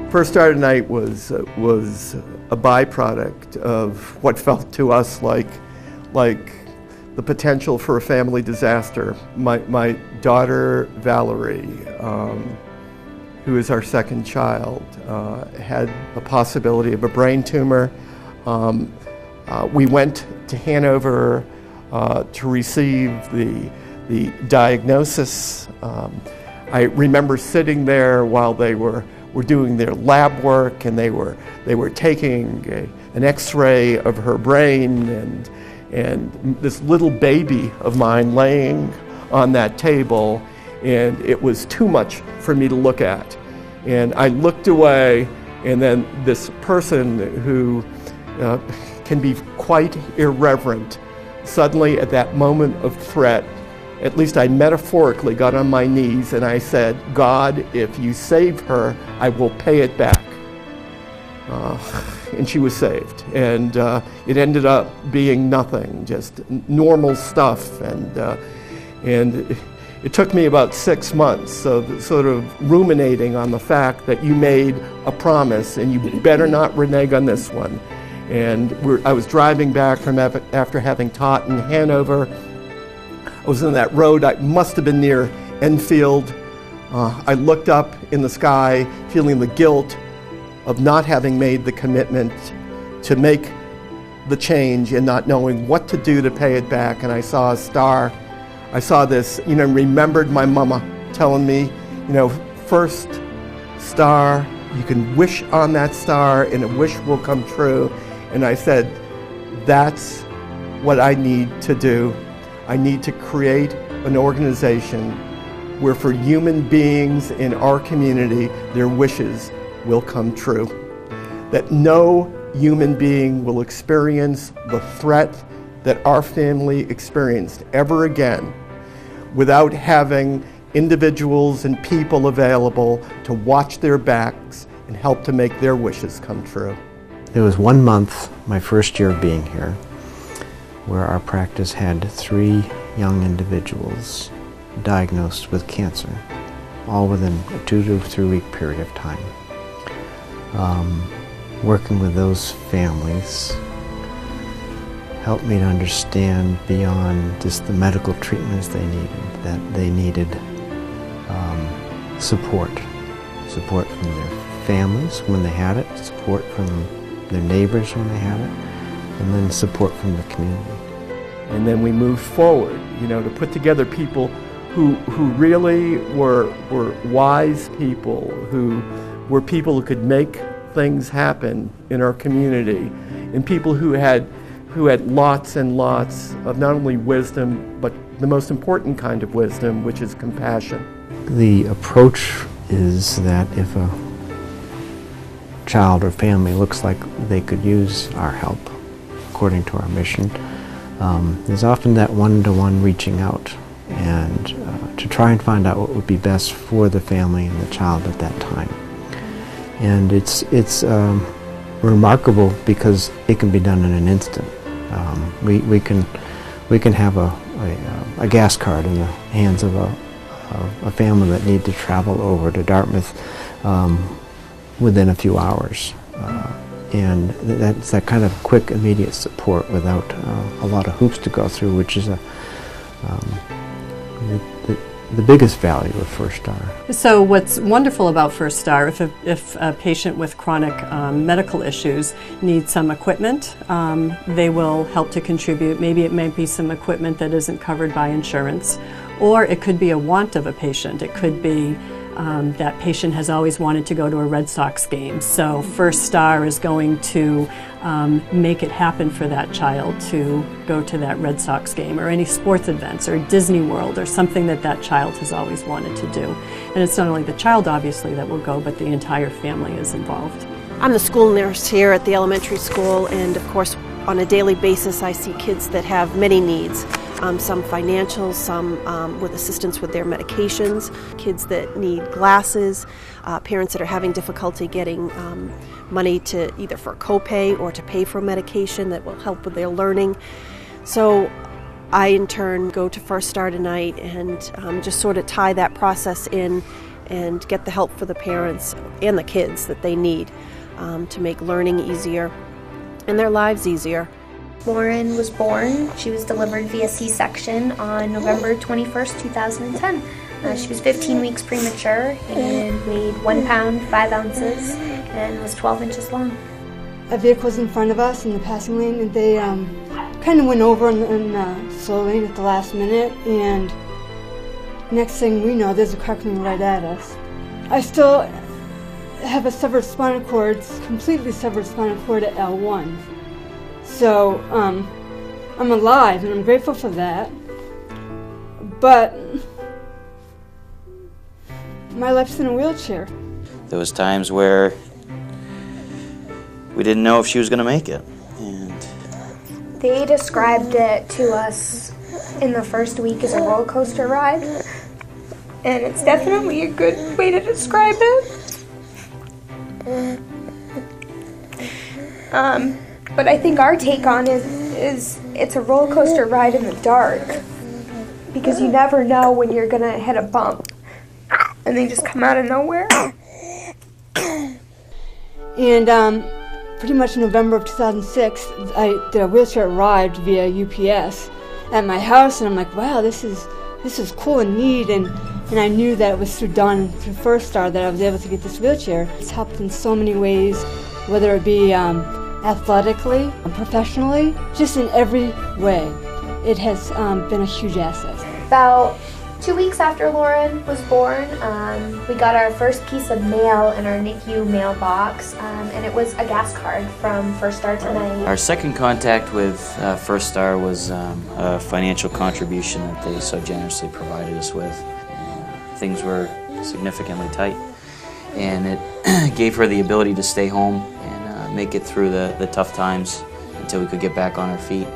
First Star Tonight was a byproduct of what felt to us like the potential for a family disaster. My daughter Valerie, who is our second child, had a possibility of a brain tumor. We went to Hanover to receive the diagnosis. I remember sitting there while they were doing their lab work, and they were taking an X-ray of her brain, and this little baby of mine laying on that table, and it was too much for me to look at. And I looked away, and then this person who can be quite irreverent, suddenly at that moment of threat, at least I metaphorically got on my knees and I said, "God, if you save her, I will pay it back." And she was saved. And it ended up being nothing, just normal stuff. And it took me about 6 months of sort of ruminating on the fact that you made a promise and you better not renege on this one. And I was driving back from after having taught in Hanover. I was on that road, I must have been near Enfield. I looked up in the sky, feeling the guilt of not having made the commitment to make the change and not knowing what to do to pay it back. And I saw a star. I saw this, remembered my mama telling me, first star, you can wish on that star and a wish will come true. And I said, that's what I need to do. I need to create an organization where for human beings in our community, their wishes will come true. That no human being will experience the threat that our family experienced ever again without having individuals and people available to watch their backs and help to make their wishes come true. There was 1 month, my first year of being here, where our practice had 3 young individuals diagnosed with cancer, all within a 2 to 3 week period of time. Working with those families helped me to understand beyond just the medical treatments they needed, that they needed support from their families when they had it, support from their neighbors when they had it, and then support from the community. And then we moved forward, to put together people who really were wise people, who were people who could make things happen in our community, and people who had lots and lots of not only wisdom, but the most important kind of wisdom, which is compassion. The approach is that if a child or family looks like they could use our help, according to our mission, there's often that one-to-one reaching out and to try and find out what would be best for the family and the child at that time. And it's remarkable because it can be done in an instant. We can have a gas card in the hands of a family that need to travel over to Dartmouth within a few hours. And that's that kind of quick, immediate support without a lot of hoops to go through, which is the biggest value of First Star. So what's wonderful about First Star, if a patient with chronic medical issues needs some equipment, they will help to contribute. Maybe it might be some equipment that isn't covered by insurance, or it could be a want of a patient. It could be that patient has always wanted to go to a Red Sox game, so First Star is going to make it happen for that child to go to that Red Sox game, or any sports events, or Disney World, or something that child has always wanted to do. And it's not only the child, obviously, that will go, but the entire family is involved. I'm the school nurse here at the elementary school, and of course, on a daily basis, I see kids that have many needs. Some financial, some with assistance with their medications, kids that need glasses, parents that are having difficulty getting money to either for copay or to pay for medication that will help with their learning. So I in turn go to First Star Tonight and just sort of tie that process in and get the help for the parents and the kids that they need to make learning easier and their lives easier. Lauren was born. She was delivered via C-section on November 21st, 2010. She was 15 weeks premature and weighed 1 pound, 5 ounces and was 12 inches long. A vehicle was in front of us in the passing lane, and they kind of went over in slow lane at the last minute, and next thing we know, there's a car coming right at us. I still have a severed spinal cord, completely severed spinal cord at L1. So I'm alive, and I'm grateful for that. But my life's in a wheelchair. There was times where we didn't know if she was going to make it. And they described it to us in the first week as a roller coaster ride. And it's definitely a good way to describe it. But I think our take on it is it's a roller coaster ride in the dark. Because you never know when you're going to hit a bump. And they just come out of nowhere. And pretty much in November of 2006, the wheelchair arrived via UPS at my house, and I'm like, wow, this is cool and neat, and I knew that it was through Dawn and through First Star that I was able to get this wheelchair. It's helped in so many ways, whether it be athletically, professionally, just in every way. It has been a huge asset. About 2 weeks after Lauren was born, we got our first piece of mail in our NICU mailbox, and it was a gas card from First Star Tonight. our second contact with First Star was a financial contribution that they so generously provided us with. Things were significantly tight, and it gave her the ability to stay home and make it through the tough times until we could get back on our feet.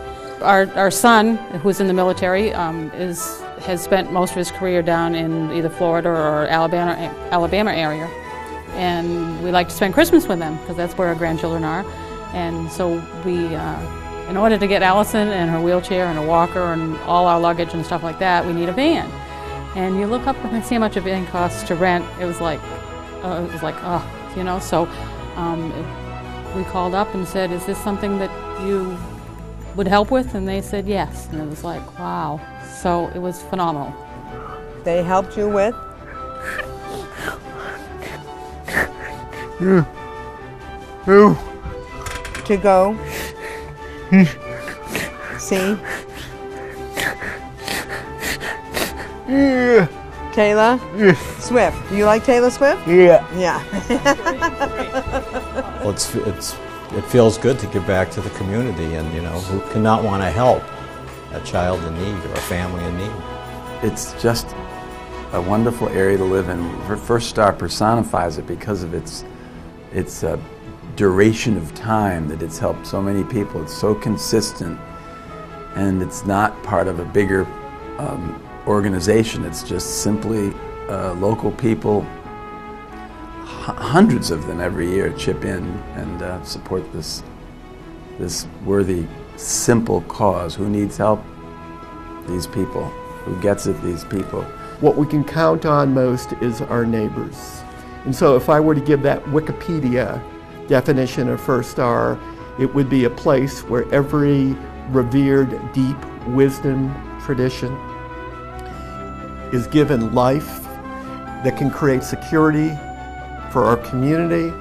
Our son, who's in the military, has spent most of his career down in either Florida or Alabama area, and we like to spend Christmas with them because that's where our grandchildren are. And so we, in order to get Allison and her wheelchair and a walker and all our luggage and stuff like that, we need a van. And you look up and see how much a van costs to rent. It was like, you know. So we called up and said, "Is this something that you would help with?" And they said yes. And it was like, wow. So it was phenomenal. They helped you with? To go? See? Taylor? Swift. Do you like Taylor Swift? Yeah. Yeah. Well, it feels good to give back to the community, and who cannot want to help a child in need or a family in need. It's just a wonderful area to live in. First Star personifies it because of its duration of time that it's helped so many people. It's so consistent, and it's not part of a bigger organization. It's just simply local people. Hundreds of them every year chip in and support this worthy, simple cause. Who needs help? These people. Who gets it? These people. What we can count on most is our neighbors. And so if I were to give that Wikipedia definition of First Star, it would be a place where every revered, deep wisdom tradition is given life that can create security for our community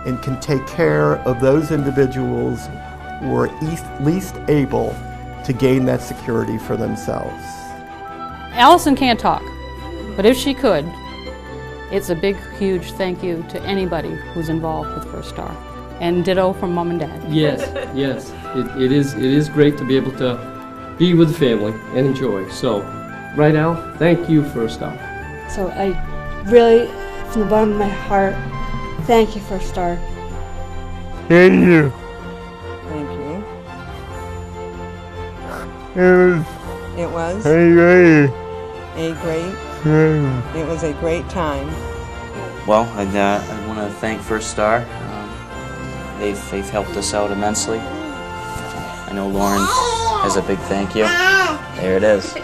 and can take care of those individuals who are least able to gain that security for themselves. Allison can't talk, but if she could, it's a big, huge thank you to anybody who's involved with First Star. And ditto from Mom and Dad. Yes. It is great to be able to be with the family and enjoy. So, right, Al, thank you, First Star. So I really, from the bottom of my heart, thank you, First Star. Thank you. Thank you. It was It great. It was a great time. Well, I want to thank First Star. They've helped us out immensely. I know Lauren has a big thank you. There it is.